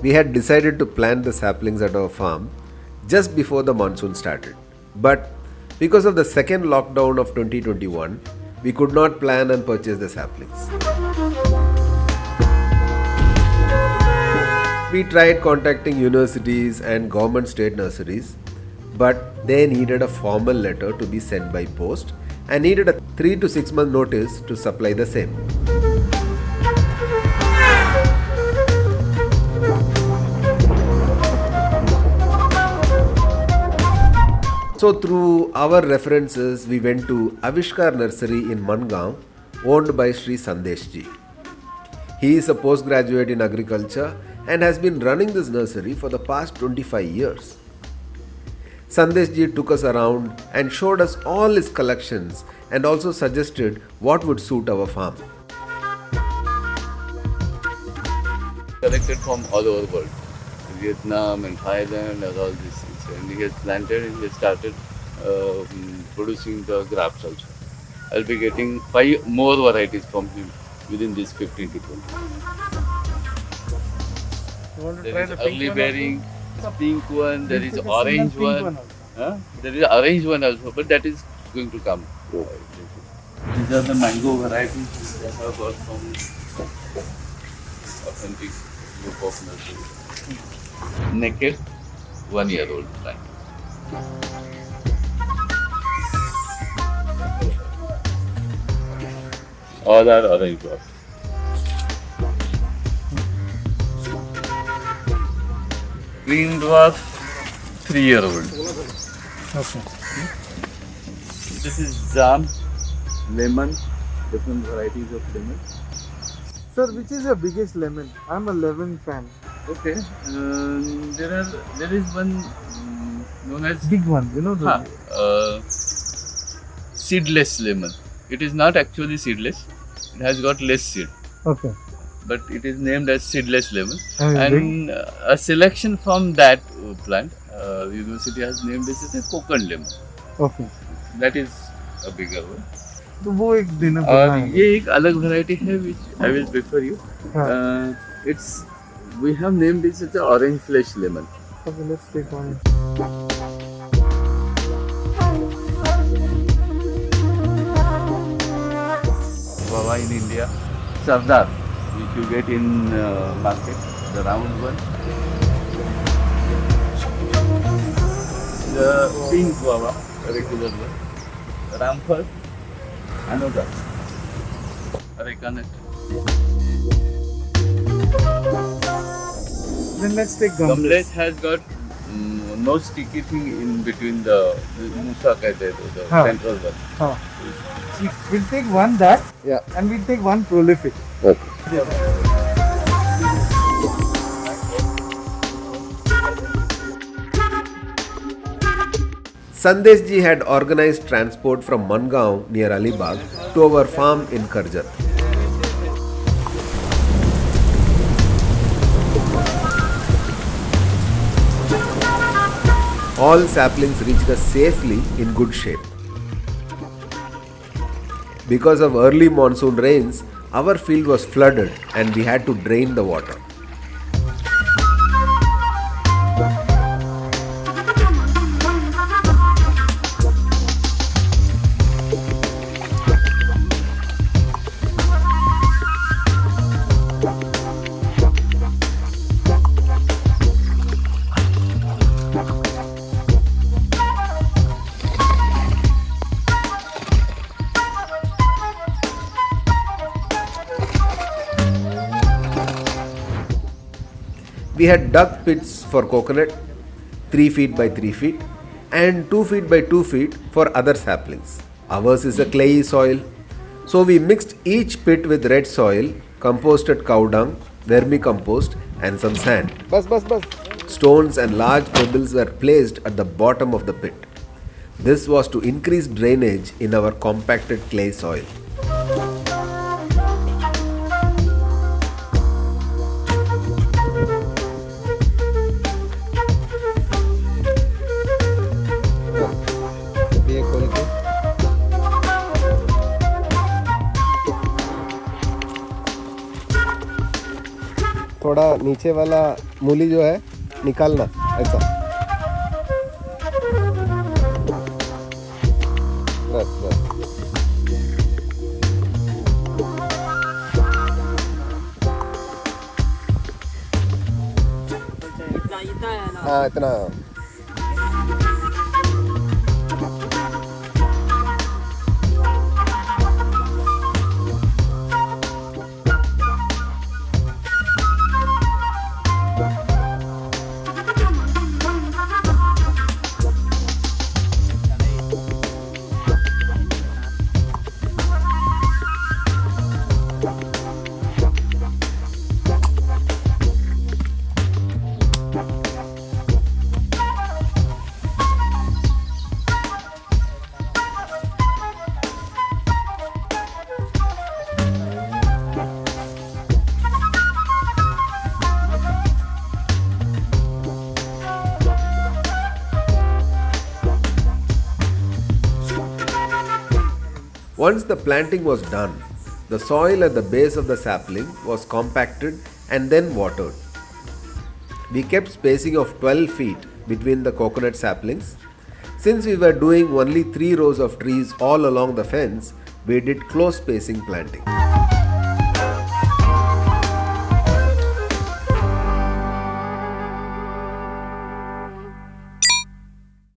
We had decided to plant the saplings at our farm just before the monsoon started. But because of the second lockdown of 2021, we could not plan and purchase the saplings. We tried contacting universities and government state nurseries, but they needed a formal letter to be sent by post and needed a 3 to 6 month notice to supply the same. So through our references, we went to Avishkar Nursery in Mangaon, owned by Sri Sandesh ji. He is a postgraduate in agriculture and has been running this nursery for the past 25 years. Sandesh ji took us around and showed us all his collections and also suggested what would suit our farm. Collected from all over the world, Vietnam and Thailand and all these things. And he has planted and he has started producing the grafts also. I'll be getting 5 more varieties from him within this 15 to 20. You want to There try is the early pink one bearing, pink one, there is This is a orange single pink one. also. There is orange one also, but that is going to come. These are the mango varieties that I have got from authentic Lupok nursery. Naked, 1-year-old plant. All are orange dwarf. Green dwarf, 3-year-old. Okay. This is jam, lemon, different varieties of lemon. Sir, which is your biggest lemon? I'm a lemon fan. Okay. There is one known as Big one, you know the seedless lemon. It is not actually seedless. It has got less seed, Okay. but it is named as seedless lemon. And And a selection from that plant, university has named this as a coconut lemon. Okay. That is a bigger one. तो वो एक देना और पड़ता है. ये एक अलग variety है which I will prefer you. हाँ. It's we have named this as the orange flesh lemon. Okay, let's take one. Guava in India, Sardar, which you get in market, the round one. The pink guava, a regular one. Ramphal, another. Areca nut. Then let's take gum. Gumlet has got no sticky thing in between the musa कहते हैं the हाँ. central one. हाँ. We'll take one that. Yeah. And we'll take one prolific. Okay. Sandesh ji had organized transport from Mangaon near Alibag to our farm in Karjat. All saplings reached us safely in good shape. Because of early monsoon rains, our field was flooded and we had to drain the water. We had dug pits for coconut, 3 feet by 3 feet, and 2 feet by 2 feet for other saplings. Ours is a clayey soil, so we mixed each pit with red soil, composted cow dung, vermicompost, and some sand. Stones and large pebbles were placed at the bottom of the pit. This was to increase drainage in our compacted clay soil. थोड़ा नीचे वाला मूली जो है निकालना ऐसा, बस बस। हाँ इतना। Once the planting was done, the soil at the base of the sapling was compacted and then watered. We kept spacing of 12 feet between the coconut saplings. Since we were doing only 3 rows of trees all along the fence, we did close spacing planting.